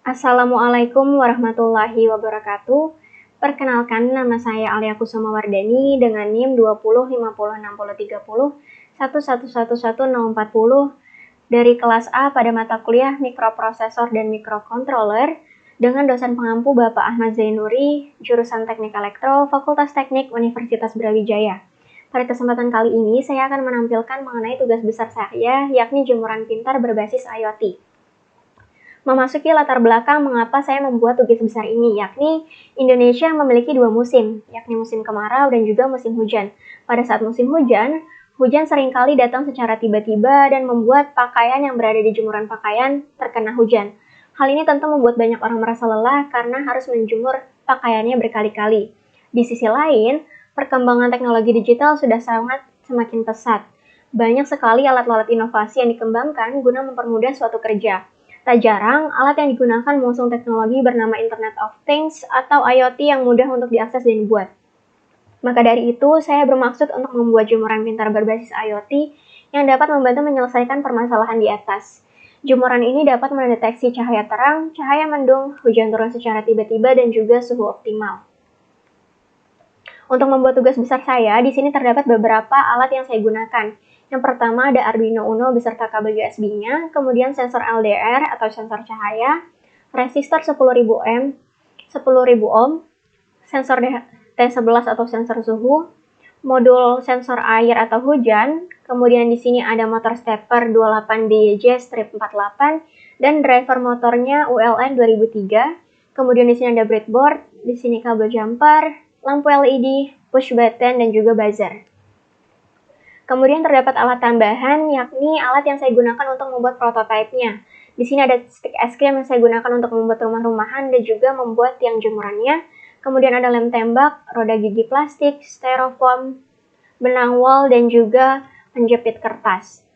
Assalamualaikum warahmatullahi wabarakatuh. Perkenalkan, nama saya Alia Kusuma Wardani dengan NIM 2050603011111040 dari kelas A pada mata kuliah Mikroprosesor dan Mikrocontroller dengan dosen pengampu Bapak Ahmad Zainuri, jurusan Teknik Elektro, Fakultas Teknik Universitas Brawijaya. Pada kesempatan kali ini, saya akan menampilkan mengenai tugas besar saya, yakni jemuran pintar berbasis IoT. Memasuki latar belakang mengapa saya membuat tugas besar ini, yakni Indonesia memiliki dua musim, yakni musim kemarau dan juga musim hujan. Pada saat musim hujan, hujan seringkali datang secara tiba-tiba dan membuat pakaian yang berada di jemuran pakaian terkena hujan. Hal ini tentu membuat banyak orang merasa lelah karena harus menjemur pakaiannya berkali-kali. Di sisi lain, perkembangan teknologi digital sudah sangat semakin pesat. Banyak sekali alat-alat inovasi yang dikembangkan guna mempermudah suatu kerja. Tak jarang, alat yang digunakan mengusung teknologi bernama Internet of Things atau IoT yang mudah untuk diakses dan dibuat. Maka dari itu, saya bermaksud untuk membuat jemuran pintar berbasis IoT yang dapat membantu menyelesaikan permasalahan di atas. Jemuran ini dapat mendeteksi cahaya terang, cahaya mendung, hujan turun secara tiba-tiba, dan juga suhu optimal. Untuk membuat tugas besar saya, di sini terdapat beberapa alat yang saya gunakan. Yang pertama ada Arduino Uno beserta kabel USB-nya, kemudian sensor LDR atau sensor cahaya, resistor 10.000 ohm, sensor T11 atau sensor suhu, modul sensor air atau hujan, kemudian di sini ada motor stepper 28DJ-48 dan driver motornya ULN 2003. Kemudian di sini ada breadboard, di sini kabel jumper, lampu LED, push button dan juga buzzer. Kemudian terdapat alat tambahan, yakni alat yang saya gunakan untuk membuat prototipenya. Di sini ada stick es krim yang saya gunakan untuk membuat rumah-rumahan dan juga membuat tiang jemurannya. Kemudian ada lem tembak, roda gigi plastik, styrofoam, benang wol, dan juga penjepit kertas.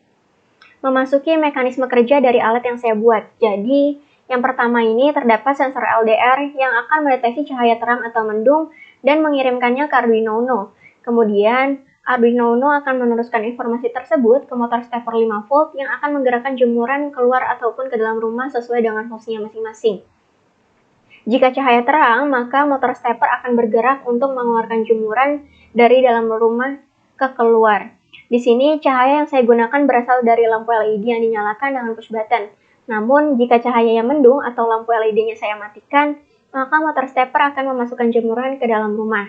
Memasuki mekanisme kerja dari alat yang saya buat. Jadi, yang pertama ini terdapat sensor LDR yang akan mendeteksi cahaya terang atau mendung dan mengirimkannya ke Arduino Uno. Kemudian, Arduino Uno akan meneruskan informasi tersebut ke motor stepper 5 volt yang akan menggerakkan jemuran keluar ataupun ke dalam rumah sesuai dengan fungsinya masing-masing. Jika cahaya terang, maka motor stepper akan bergerak untuk mengeluarkan jemuran dari dalam rumah ke keluar. Di sini, cahaya yang saya gunakan berasal dari lampu LED yang dinyalakan dengan push button. Namun, jika cahayanya mendung atau lampu LED-nya saya matikan, maka motor stepper akan memasukkan jemuran ke dalam rumah.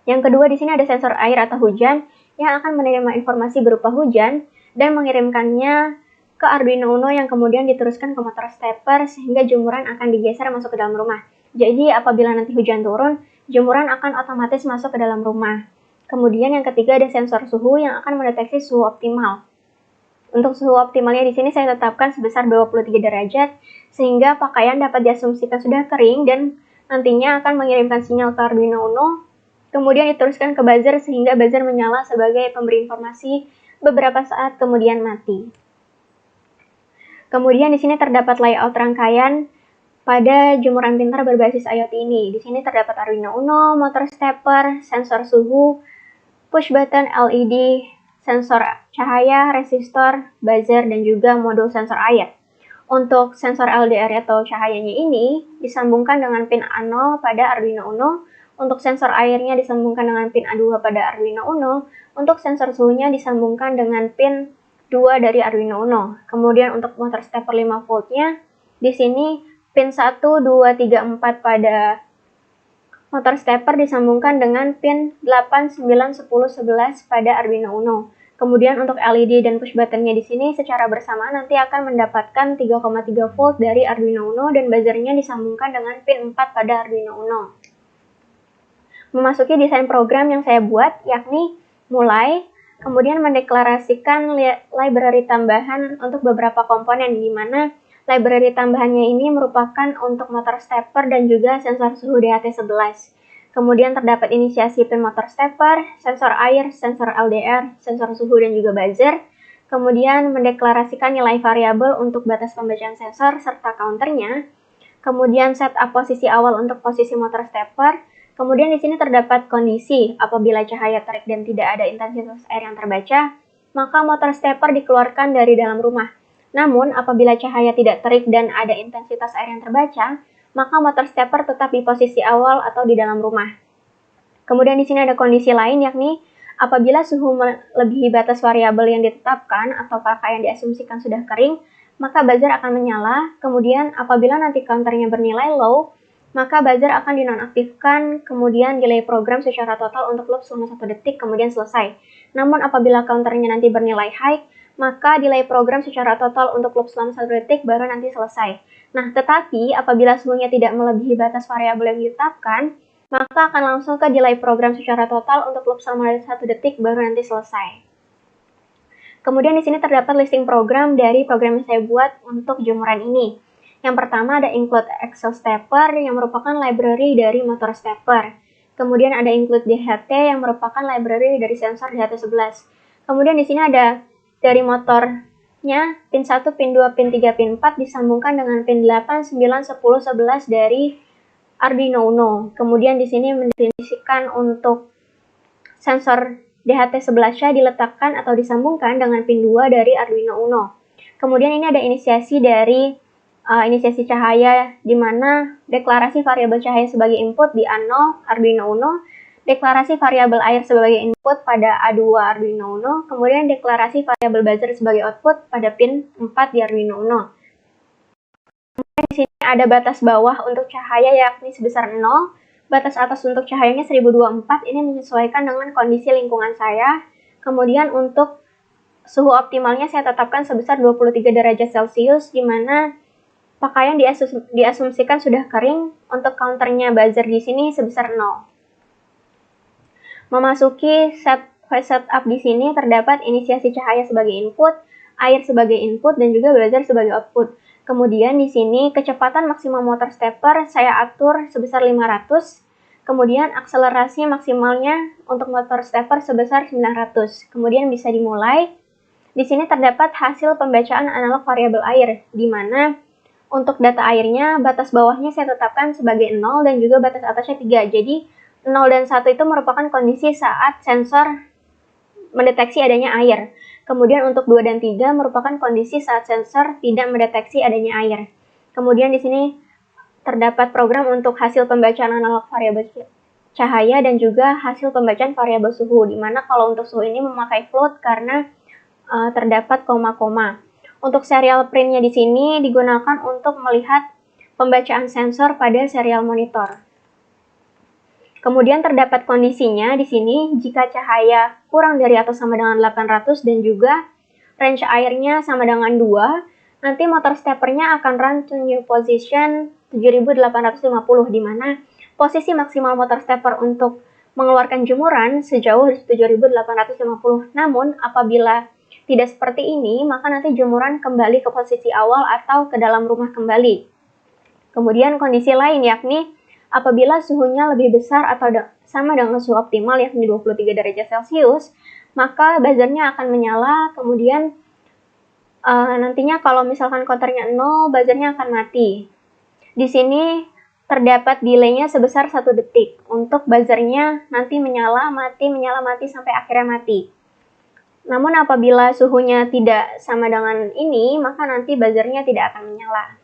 Yang kedua, di sini ada sensor air atau hujan yang akan menerima informasi berupa hujan dan mengirimkannya ke Arduino Uno yang kemudian diteruskan ke motor stepper sehingga jemuran akan digeser masuk ke dalam rumah. Jadi, apabila nanti hujan turun, jemuran akan otomatis masuk ke dalam rumah. Kemudian yang ketiga ada sensor suhu yang akan mendeteksi suhu optimal. Untuk suhu optimalnya di sini saya tetapkan sebesar 23 derajat sehingga pakaian dapat diasumsikan sudah kering dan nantinya akan mengirimkan sinyal ke Arduino Uno, kemudian diteruskan ke buzzer sehingga buzzer menyala sebagai pemberi informasi beberapa saat kemudian mati. Kemudian di sini terdapat layout rangkaian pada jemuran pintar berbasis IoT ini. Di sini terdapat Arduino Uno, motor stepper, sensor suhu, push button LED, sensor cahaya, resistor, buzzer, dan juga modul sensor air. Untuk sensor LDR atau cahayanya ini disambungkan dengan pin A0 pada Arduino Uno. Untuk sensor airnya disambungkan dengan pin A2 pada Arduino Uno. Untuk sensor suhunya disambungkan dengan pin 2 dari Arduino Uno. Kemudian untuk motor stepper 5 voltnya, di sini pin 1, 2, 3, 4 pada motor stepper disambungkan dengan pin 8, 9, 10, 11 pada Arduino Uno. Kemudian untuk LED dan push buttonnya di sini secara bersamaan nanti akan mendapatkan 3,3 volt dari Arduino Uno dan buzzernya disambungkan dengan pin 4 pada Arduino Uno. Memasuki desain program yang saya buat, yakni mulai, kemudian mendeklarasikan library tambahan untuk beberapa komponen, di mana library tambahannya ini merupakan untuk motor stepper dan juga sensor suhu DHT11. Kemudian terdapat inisiasi pin motor stepper, sensor air, sensor LDR, sensor suhu dan juga buzzer. Kemudian mendeklarasikan nilai variabel untuk batas pembacaan sensor serta counternya. Kemudian setup posisi awal untuk posisi motor stepper. Kemudian di sini terdapat kondisi apabila cahaya terik dan tidak ada intensitas air yang terbaca, maka motor stepper dikeluarkan dari dalam rumah. Namun, apabila cahaya tidak terik dan ada intensitas air yang terbaca, maka motor stepper tetap di posisi awal atau di dalam rumah. Kemudian di sini ada kondisi lain, yakni apabila suhu melebihi batas variabel yang ditetapkan atau kakak yang diasumsikan sudah kering, maka buzzer akan menyala. Kemudian apabila nanti counternya bernilai low, maka buzzer akan dinonaktifkan, kemudian delay program secara total untuk loop selama 1 detik, kemudian selesai. Namun apabila counternya nanti bernilai high, maka delay program secara total untuk loop selama 1 detik baru nanti selesai. Nah, tetapi apabila suhunya tidak melebihi batas variabel yang ditetapkan, maka akan langsung ke delay program secara total untuk loop selama 1 detik baru nanti selesai. Kemudian di sini terdapat listing program dari program yang saya buat untuk jemuran ini. Yang pertama ada include Excel stepper yang merupakan library dari motor stepper. Kemudian ada include DHT yang merupakan library dari sensor DHT11. Kemudian di sini ada dari motornya pin 1, pin 2, pin 3, pin 4 disambungkan dengan pin 8, 9, 10, 11 dari Arduino Uno. Kemudian di sini mendefinisikan untuk sensor DHT11 diletakkan atau disambungkan dengan pin 2 dari Arduino Uno. Kemudian ini ada inisiasi dari inisiasi cahaya, di mana deklarasi variabel cahaya sebagai input di A0 Arduino Uno, deklarasi variabel air sebagai input pada A2 Arduino Uno, kemudian deklarasi variabel buzzer sebagai output pada pin 4 di Arduino Uno. Di sini ada batas bawah untuk cahaya yakni sebesar 0, batas atas untuk cahayanya 1024, ini menyesuaikan dengan kondisi lingkungan saya. Kemudian untuk suhu optimalnya saya tetapkan sebesar 23 derajat Celcius, di mana pakaian diasumsikan sudah kering. Untuk counternya buzzer di sini sebesar 0. Memasuki setup di sini terdapat inisiasi cahaya sebagai input, air sebagai input, dan juga buzzer sebagai output. Kemudian di sini kecepatan maksimal motor stepper saya atur sebesar 500. Kemudian akselerasi maksimalnya untuk motor stepper sebesar 900. Kemudian bisa dimulai. Di sini terdapat hasil pembacaan analog variabel air, di mana untuk data airnya batas bawahnya saya tetapkan sebagai 0 dan juga batas atasnya 3. Jadi 0 dan 1 itu merupakan kondisi saat sensor mendeteksi adanya air. Kemudian untuk 2 dan 3 merupakan kondisi saat sensor tidak mendeteksi adanya air. Kemudian di sini terdapat program untuk hasil pembacaan analog variabel cahaya dan juga hasil pembacaan variabel suhu, di mana kalau untuk suhu ini memakai float karena terdapat koma-koma. Untuk serial printnya di sini digunakan untuk melihat pembacaan sensor pada serial monitor. Kemudian terdapat kondisinya di sini jika cahaya kurang dari atau sama dengan 800 dan juga range airnya sama dengan 2, nanti motor steppernya akan run to new position 7850, di mana posisi maksimal motor stepper untuk mengeluarkan jemuran sejauh 7850. Namun apabila tidak seperti ini, maka nanti jemuran kembali ke posisi awal atau ke dalam rumah kembali. Kemudian kondisi lain yakni apabila suhunya lebih besar atau sama dengan suhu optimal yakni 23 derajat Celcius, maka buzzernya akan menyala. Kemudian nantinya kalau misalkan counternya 0, buzzernya akan mati. Di sini terdapat delaynya sebesar 1 detik. Untuk buzzernya nanti menyala mati sampai akhirnya mati. Namun apabila suhunya tidak sama dengan ini, maka nanti buzzernya tidak akan menyala.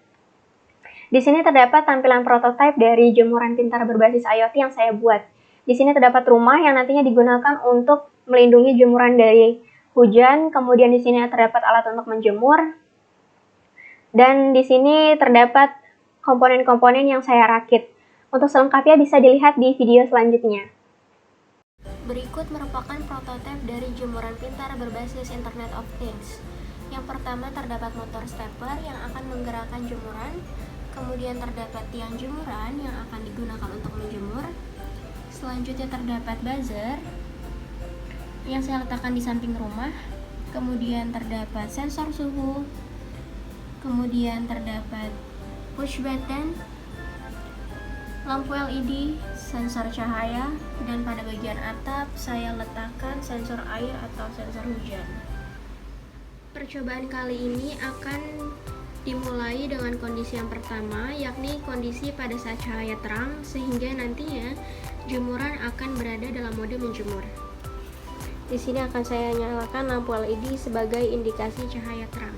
Di sini terdapat tampilan prototipe dari jemuran pintar berbasis IoT yang saya buat. Di sini terdapat rumah yang nantinya digunakan untuk melindungi jemuran dari hujan. Kemudian di sini terdapat alat untuk menjemur. Dan di sini terdapat komponen-komponen yang saya rakit. Untuk selengkapnya bisa dilihat di video selanjutnya. Berikut merupakan prototipe dari jemuran pintar berbasis Internet of Things. Yang pertama terdapat motor stepper yang akan menggerakkan jemuran. Kemudian terdapat tiang jemuran yang akan digunakan untuk menjemur. Selanjutnya terdapat buzzer yang saya letakkan di samping rumah. Kemudian terdapat sensor suhu. Kemudian terdapat push button, lampu LED, sensor cahaya, dan pada bagian atap saya letakkan sensor air atau sensor hujan. Percobaan kali ini akan dimulai dengan kondisi yang pertama, yakni kondisi pada saat cahaya terang, sehingga nantinya jemuran akan berada dalam mode menjemur. Di sini akan saya nyalakan lampu LED sebagai indikasi cahaya terang.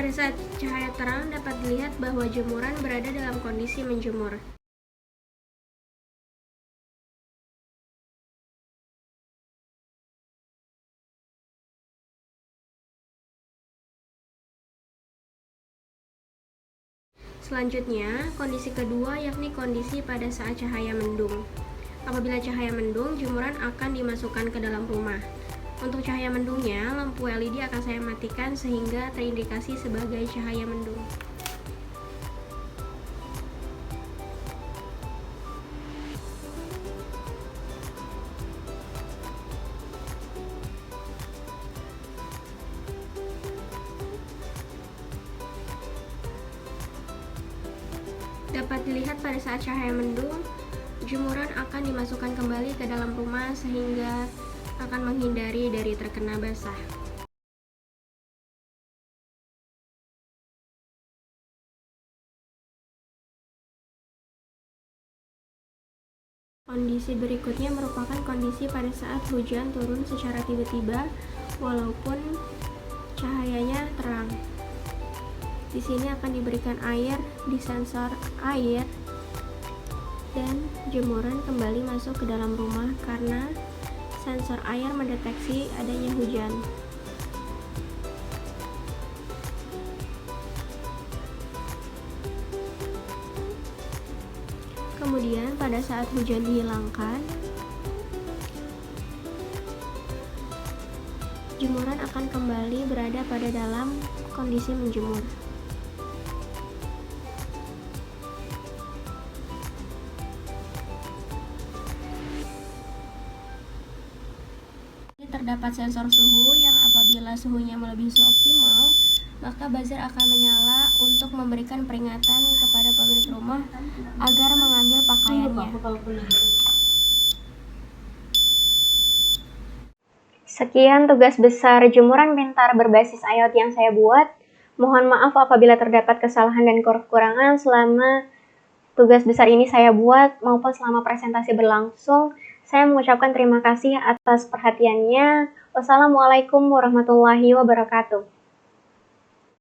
pada saat cahaya terang dapat dilihat bahwa jemuran berada dalam kondisi menjemur. Selanjutnya, kondisi kedua yakni kondisi pada saat cahaya mendung. Apabila cahaya mendung, jemuran akan dimasukkan ke dalam rumah. Untuk cahaya mendungnya, lampu LED akan saya matikan sehingga terindikasi sebagai cahaya mendung. Dapat dilihat pada saat cahaya mendung, jemuran akan dimasukkan kembali ke dalam rumah sehingga akan menghindari dari terkena basah. Kondisi berikutnya merupakan kondisi pada saat hujan turun secara tiba-tiba walaupun cahayanya terang. Di sini akan diberikan air di sensor air dan jemuran kembali masuk ke dalam rumah karena sensor air mendeteksi adanya hujan. Kemudian pada saat hujan dihilangkan, jemuran akan kembali berada pada dalam kondisi menjemur. Terdapat sensor suhu yang apabila suhunya melebihi suhu optimal, maka buzzer akan menyala untuk memberikan peringatan kepada pemilik rumah agar mengambil pakaiannya. Sekian tugas besar jemuran pintar berbasis IoT yang saya buat. Mohon maaf apabila terdapat kesalahan dan kekurangan selama tugas besar ini saya buat maupun selama presentasi berlangsung. Saya mengucapkan terima kasih atas perhatiannya. Wassalamualaikum warahmatullahi wabarakatuh.